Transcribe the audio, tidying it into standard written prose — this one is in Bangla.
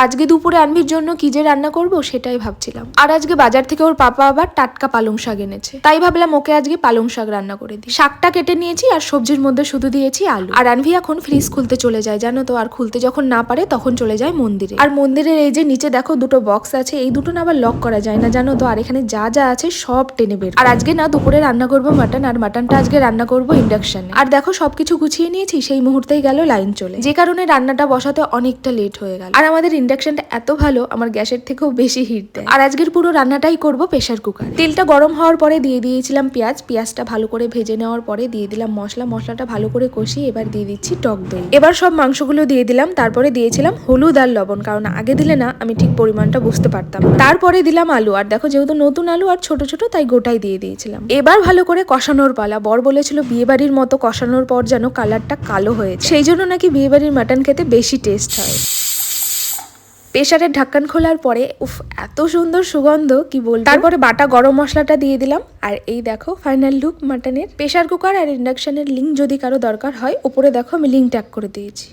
আজকে দুপুরে আনভির জন্য কি যে রান্না করব সেটাই ভাবছিলাম। আর আজকে বাজার থেকে ওর পাপা আবার টাটকা পালং শাক এনেছে, তাই ভাবলাম ওকে আজকে পালং শাক রান্না করে দিই। শাকটা কেটে নিয়েছি আর সবজির মধ্যে শুধু দিয়েছি আলু। আর আনভি এখন ফ্রিজ খুলতে চলে যায় জানো তো, আর খুলতে যখন না পারে তখন চলে যায় মন্দিরে। আর মন্দিরের এই যে নিচে দেখো দুটো বক্স আছে, এই দুটো না আবার লক করা যায় না জানো তো, আর এখানে যা যা আছে সব টেনে বের। আর আজকে না দুপুরে রান্না করবো মাটন, আর মাটনটা আজকে রান্না করবো ইন্ডাকশনে। আর দেখো সবকিছু গুছিয়ে নিয়েছি, সেই মুহূর্তেই গেল লাইন চলে, যে কারণে রান্নাটা বসাতে অনেকটা লেট হয়ে গেল। আর আমাদের ইন্ডাকশনটা এত ভালো, আমার গ্যাসের থেকেও বেশি হিট দেয়। আর আজকের পুরো রান্নাটাই করব প্রেসার কুকারে। তেলটা গরম হওয়ার পরে দিয়ে দিয়েছিলাম পেঁয়াজ, পেঁয়াজটা ভালো করে ভেজে নেওয়ার পরে দিয়ে দিলাম মশলা, মশলাটা ভালো করে কষিয়ে এবার দিয়ে দিচ্ছি টক দই। এবার সব মাংসগুলো দিয়ে দিলাম, তারপরে দিয়েছিলাম হলুদ আর লবণ, কারণ আগে দিলে না আমি ঠিক পরিমাণটা বুঝতে পারতাম না। তারপরে দিলাম আলু, আর দেখো যেহেতু নতুন আলু আর ছোট ছোট তাই গোটাই দিয়ে দিয়েছিলাম। এবার ভালো করে কষানোর পালা। বর বলেছিল বিয়ে বাড়ির মতো কষানোর পর যেন কালারটা কালো হয়েছে, সেই জন্য নাকি বিয়ে বাড়ির মাটন খেতে বেশি টেস্ট হয়। প্রেসারের ঢাকন খোলার পরে উফ এত সুন্দর সুগন্ধ কি বলবো। তারপরে বাটা গরম মশলাটা দিয়ে দিলাম, আর এই দেখো ফাইনাল লুক মাটনের। প্রেসার কুকার আর ইন্ডাকশনের লিঙ্ক যদি কারো দরকার হয় উপরে দেখো আমি লিঙ্ক ট্যাগ করে দিয়েছি।